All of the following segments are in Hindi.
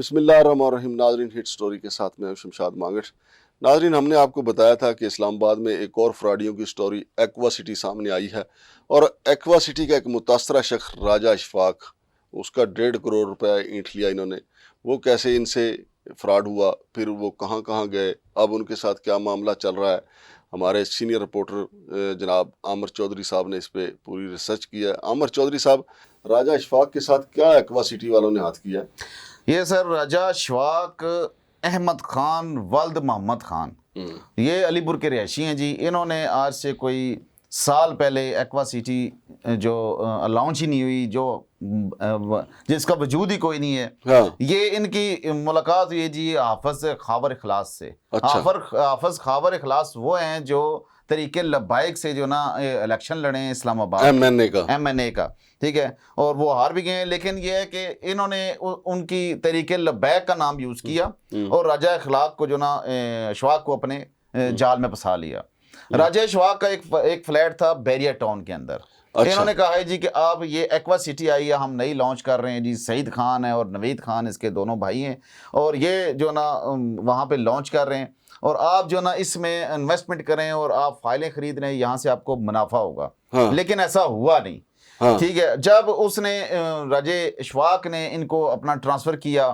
बिस्मिल्लाहिर्रहमानिर्रहीम। नाजरीन, हिट स्टोरी के साथ में शमशाद मांगट। नाजरीन, हमने आपको बताया था कि इस्लामाबाद में एक और फ्रॉडियों की स्टोरी एक्वा सिटी सामने आई है और एक्वा सिटी का एक मुतासरा शख्स राजा इशफाक, उसका 1.5 करोड़ रुपया ईंट लिया इन्होंने। वो कैसे इनसे फ्रॉड हुआ, फिर वो कहाँ कहाँ गए, अब उनके साथ क्या मामला चल रहा है, हमारे सीनियर रिपोर्टर जनाब आमिर चौधरी साहब ने इस पे पूरी रिसर्च किया है। आमिर चौधरी साहब, राजा इशफाक के साथ क्या एक्वा सिटी वालों ने हाथ किया? ये सर राजा शवाक अहमद खान वल्द मोहम्मद खान, ये अलीपुर के रिहायशी हैं जी। इन्होंने आज से कोई साल पहले एक्वा सिटी जो लॉन्च ही नहीं हुई, जो जिसका वजूद ही कोई नहीं है, हाँ। ये इनकी मुलाकात हुई जी हाफिज खावर इखलास से। अच्छा। हाफिज खावर इखलास वो हैं जो तरीके लब्बाइक से जो ना इलेक्शन लड़े हैं इस्लामाबाद, एमएनए का, ठीक है, और वो हार भी गए हैं। लेकिन ये है कि इन्होंने उनकी तरीके लब्बैक का नाम यूज़ किया और राजा इखलाक को जो ना शवाक को अपने जाल में फंसा लिया। राजा शवाक का एक फ्लैट था बैरिया टाउन के अंदर। अच्छा। इन्होंने कहा है जी कि आप ये एक्वा सिटी आई है, हम नई लॉन्च कर रहे हैं जी। सईद खान है और नवीद खान इसके दोनों भाई हैं और ये जो ना वहाँ पे लॉन्च कर रहे हैं और आप जो ना इसमें इन्वेस्टमेंट करें और आप फाइलें खरीद रहे हैं, यहाँ से आपको मुनाफा होगा। हाँ। लेकिन ऐसा हुआ नहीं। हाँ। ठीक है, जब उसने राजे इशफाक ने इनको अपना ट्रांसफ़र किया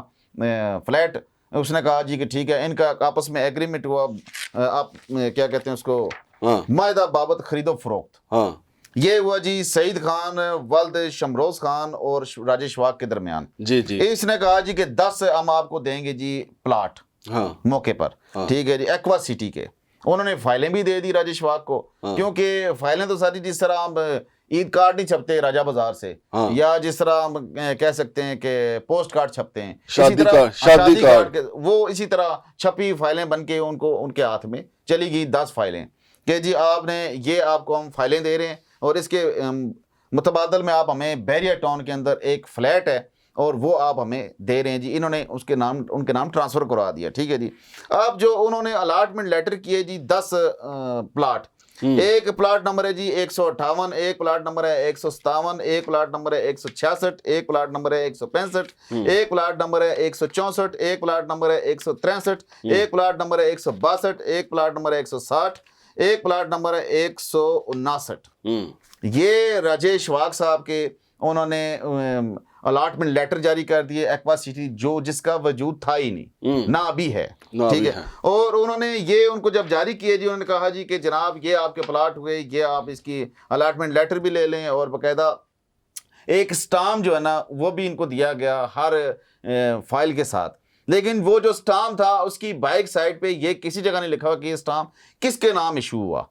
फ्लैट, उसने कहा जी कि ठीक है, इनका आपस में एग्रीमेंट हुआ, आप क्या कहते हैं उसको, हाँ, मायदा बाबत खरीदो फरोख्त। हाँ। ये हुआ जी सईद खान वल्द शमरोज खान और राजे इशफाक के दरमियान। जी जी। इसने कहा जी कि 10 हम आपको देंगे जी प्लाट। हाँ। मौके पर। हाँ। ठीक है जी, एक्वा सिटी के। उन्होंने फाइलें भी दे दी राजे इशफाक को। हाँ। क्योंकि फाइलें तो सारी जिस तरह हम ईद कार्ड नहीं छपते राजा बाजार से, हाँ, या जिस तरह हम कह सकते हैं कि पोस्ट कार्ड छपते हैं, शादी कार्ड, वो इसी तरह छपी फाइलें बन के उनको उनके हाथ में चली गई 10 फाइलें कि जी आपने ये, आपको हम फाइलें दे रहे हैं और इसके मुतबादल में आप हमें बैरिया टाउन के अंदर एक फ्लैट है और वो आप हमें दे रहे हैं जी। इन्होंने उनके नाम ट्रांसफ़र करवा दिया। ठीक है जी। अब जो उन्होंने अलॉटमेंट लेटर किए जी 10 प्लाट, एक प्लाट नंबर है जी 158, एक प्लाट नंबर है 157, एक प्लाट नंबर है 166, एक प्लाट नंबर है 165, एक प्लाट नंबर है 164, एक प्लाट नंबर है 163, एक प्लाट नंबर है 162, एक प्लाट नंबर है 160, एक प्लाट नंबर है 159। ये राजेश इशफाक साहब के उन्होंने अलॉटमेंट लेटर जारी कर दिए एक्वा सिटी, जो जिसका वजूद था ही नहीं, ना अभी है। ठीक है। और उन्होंने ये उनको जब जारी किए जी, उन्होंने कहा जी कि जनाब ये आपके प्लाट हुए, ये आप इसकी अलॉटमेंट लेटर भी ले लें और बाकायदा एक स्टाम्प जो है ना वो भी इनको दिया गया हर फाइल के साथ। लेकिन वो जो स्टाम्प था उसकी बैक साइड पे ये किसी जगह नहीं लिखा हुआ कि ये स्टाम्प किसके नाम इशू हुआ।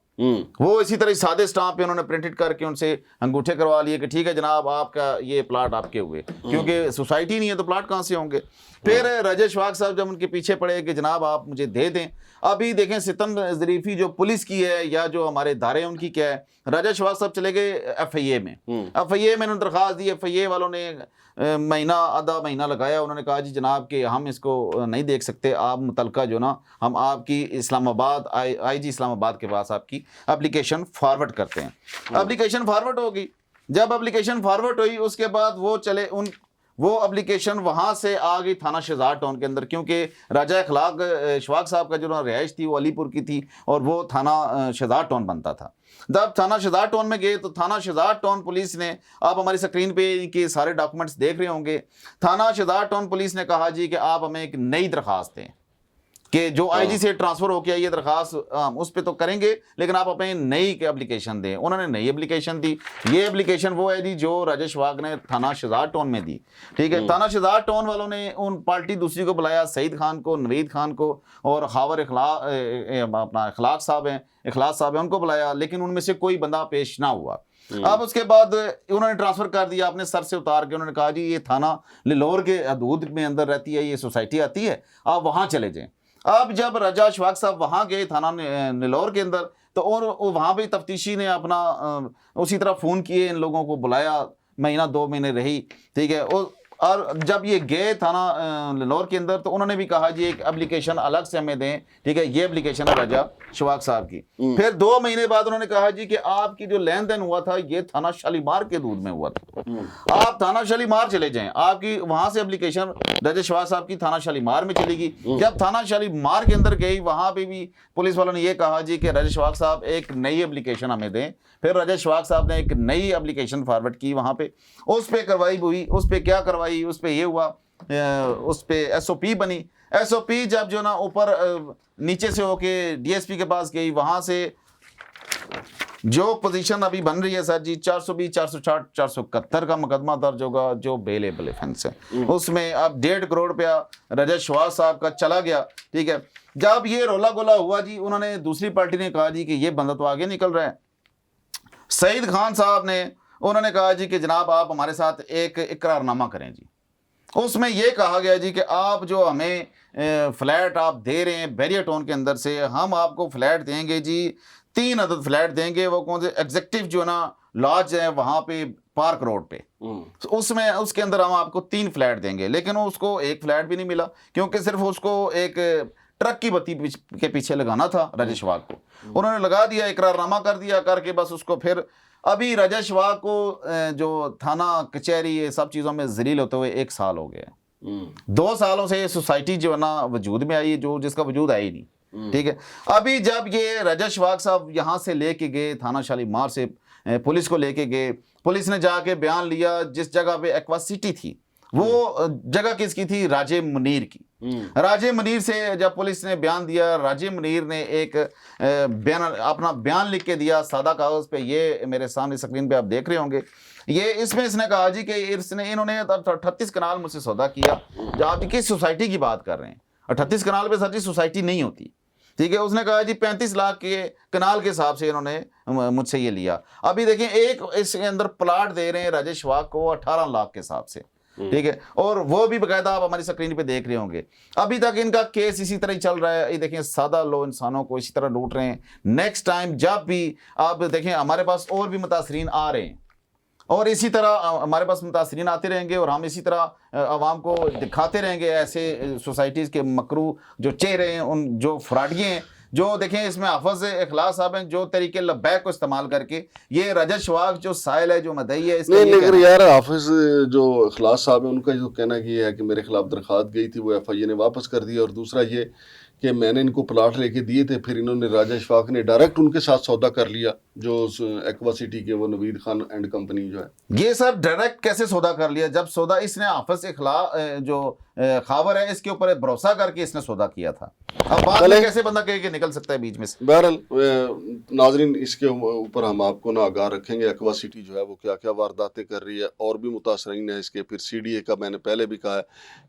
वो इसी तरह सादे स्टाम्प पे उन्होंने प्रिंटेड करके उनसे अंगूठे करवा लिए कि ठीक है जनाब आपका ये प्लाट आपके हुए, क्योंकि सोसाइटी नहीं है तो प्लाट कहाँ से होंगे। फिर राजा इशफाक साहब जब उनके पीछे पड़े कि जनाब आप मुझे दे दें, अभी देखें सितम ज़रीफ़ी जो पुलिस की है या जो हमारे इदारे हैं उनकी क्या है, राजा इशफाक साहब चले गए FIA में। FIA में उन्होंने दरख्वास्त दी, FIA वालों ने आधा महीना लगाया। उन्होंने कहा जी जनाब कि हम इसको नहीं देख सकते, आप मुतलका जो ना हम आपकी इस्लामाबाद IG इस्लामाबाद के पास आपकी एप्लीकेशन फॉरवर्ड करते हैं। एप्लीकेशन फॉरवर्ड होगी। जब एप्लीकेशन फॉरवर्ड हुई उसके बाद वो एप्लीकेशन वहाँ से आ गई थाना शहजाद टाउन के अंदर, क्योंकि राजा इशफाक साहब का जो रिहाइश थी वो अलीपुर की थी और वो थाना शहजाद टाउन बनता था। जब थाना शहजाद टाउन में गए तो थाना शहजाद टाउन पुलिस ने, आप हमारी स्क्रीन पे इनके सारे डॉक्यूमेंट्स देख रहे होंगे, थाना शहजाद टाउन पुलिस ने कहा जी कि आप हमें एक नई दरख्वास्त दें कि जो IG से ट्रांसफ़र होकर आई है दरख्वास्त, उस पर तो करेंगे लेकिन आप अपने नई एप्लीकेशन दें। उन्होंने नई एप्लीकेशन दी। ये एप्लीकेशन वो है जी जो राजेश इशफाक ने थाना शहजाद टाउन में दी। ठीक है। थाना शहजाद टाउन वालों ने उन पार्टी दूसरी को बुलाया, सईद खान को, नवीद खान को और खावर अपना इखलास साहब हैं उनको बुलाया, लेकिन उनमें से कोई बंदा पेश ना हुआ। अब उसके बाद उन्होंने ट्रांसफ़र कर दिया अपने सर से उतार के। उन्होंने कहा जी ये थाना लिलोर के हदूद में अंदर रहती है, ये सोसाइटी आती है, आप वहाँ चले जाएँ। अब जब राजा इशफाक साहब वहाँ गए थाना निलौर के अंदर, तो और वहाँ भी तफ्तीशी ने अपना उसी तरह फ़ोन किए, इन लोगों को बुलाया, महीना 2 महीने रही। ठीक है। और और जब ये गए थाना लाहौर के अंदर तो उन्होंने भी कहा जी एक एप्लीकेशन अलग से हमें दें, ठीक है, ये एप्लीकेशन है रजा शवाक साहब की। फिर 2 महीने बाद उन्होंने कहा जी कि आपकी जो लेन देन हुआ था ये थाना शालीमार के दूध में हुआ था, आप थाना शालीमार चले जाएं, आपकी वहां से एप्लीकेशन रजा शवाक साहब की थाना शालीमार में चलेगी। जब थाना शालीमार के अंदर गई वहां पे भी पुलिस वालों ने ये कहा जी कि रजा शवाक साहब एक नई एप्लीकेशन हमें दें। फिर रजा शवाक साहब ने एक नई एप्लीकेशन फॉरवर्ड की वहां पे, उस पे कार्रवाई हुई। उस पे क्या कार्रवाई, उस पे ये हुआ, उस पे एसओपी बनी। एसओपी जब जो ना ऊपर नीचे से होके डीएसपी के पास गई, वहां से जो पोजीशन अभी बन रही है सर जी 420, 460, 471 का मुकदमा दर्ज होगा जो बेलेबल ऑफेंस है। उसमें अब 1.5 करोड़ रुपया रजा शवाक साहब का चला गया, ठीक है। जब ये रोला गोला हुआ जी, उन्होंने दूसरी पार्टी ने कहा जी कि ये बंदा तो आगे निकल रहा है। सईद खान साहब ने उन्होंने कहा जी कि जनाब आप हमारे साथ एक इकरारनामा करें जी। उसमें यह कहा गया जी कि आप जो हमें फ्लैट आप दे रहे हैं बैरियर टाउन के अंदर से, हम आपको फ्लैट देंगे जी 3 अदद फ्लैट देंगे। वो कौन से एग्जेक्टिव जो ना लॉज है वहां पे पार्क रोड पे, उसमें उसके अंदर हम आपको 3 फ्लैट देंगे। लेकिन उसको एक फ्लैट भी नहीं मिला, क्योंकि सिर्फ उसको एक ट्रक की बत्ती के पीछे लगाना था रजा शवाक को। उन्होंने लगा दिया, इकरारनामा कर दिया, करके बस उसको फिर अभी रजा शवाक को जो थाना कचहरी ये सब चीज़ों में जलील होते हुए 1 साल हो गया। 2 सालों से ये सोसाइटी जो है ना वजूद में आई, जो जिसका वजूद है ही नहीं, ठीक है। अभी जब ये रजा शवाक साहब यहाँ से लेके गए थाना शालीमार से पुलिस को लेके गए, पुलिस ने जाके बयान लिया जिस जगह पे एक्वा सिटी थी वो जगह किसकी थी, राजे मुनीर की। राजे मुनीर से जब पुलिस ने बयान दिया, राजे मुनीर ने एक बयान अपना बयान लिख के दिया सादा कागज पे, ये मेरे सामने स्क्रीन पे आप देख रहे होंगे। ये इसमें इसने कहा जी कि इन्होंने 38 कनाल मुझसे सौदा किया। जब आप किस सोसाइटी की बात कर रहे हैं, 38 कनाल पे सर जी सोसाइटी नहीं होती, ठीक है। उसने कहा जी 35 लाख के कनाल के हिसाब से इन्होंने मुझसे ये लिया। अभी देखिए एक इसके अंदर प्लाट दे रहे हैं रजा शवाक को 18 लाख के हिसाब से, ठीक है। और वो भी बकायदा आप हमारी स्क्रीन पे देख रहे होंगे। अभी तक इनका केस इसी तरह ही चल रहा है। ये देखें सादा लो इंसानों को इसी तरह लूट रहे हैं। नेक्स्ट टाइम जब भी आप देखें हमारे पास और भी मुतासरीन आ रहे हैं, और इसी तरह हमारे पास मुतासरीन आते रहेंगे, और हम इसी तरह आवाम को दिखाते रहेंगे ऐसे सोसाइटीज़ के मकरू जो चेहरे हैं, उन जो फ्रॉडिये हैं, जो देखें इसमें हाफिज इखलास साहब हैं जो तरीके लब्बैक को इस्तेमाल करके ये रजा शवाक जो साइल है जो मदई है नहीं लेकिन यार हाफिज जो इखलास साहब है उनका जो कहना ये है कि मेरे खिलाफ दरखास्त गई थी, वो एफआईए ने वापस कर दी। और दूसरा ये कि मैंने इनको प्लाट लेके दिए थे, फिर इन्होंने राजा शवाक ने डायरेक्ट उनके साथ सौदा कर लिया, जो एक्वा सिटी के वो नवीद खान एंड कंपनी जो है। ये सर डायरेक्ट कैसे सौदा कर लिया, जब सौदा इसने हाफिज इखलास जो खावर है इसके ऊपर भरोसा करके इसने सौदा किया था। अब बाद में कैसे बंदा कह के निकल सकता है बीच में से। बहरहाल नाजरीन इसके ऊपर हम आपको ना आगाह रखेंगे, एक्वा सिटी जो है वो क्या क्या वारदातें कर रही है, और भी मुतासरीन है इसके। फिर सीडीए का मैंने पहले भी कहा है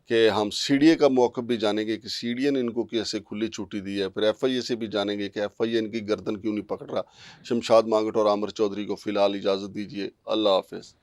कि हम सीडीए का मौक़िफ़ भी जानेंगे कि सीडीए ने इनको कैसे खुली छुट्टी दी है। फिर एफआईए से भी जानेंगे कि एफआईए इनकी गर्दन क्यों नहीं पकड़ रहा। शमशाद मांगट और आमिर चौधरी को फ़िलहाल इजाज़त दीजिए। अल्लाह हाफ़िज़।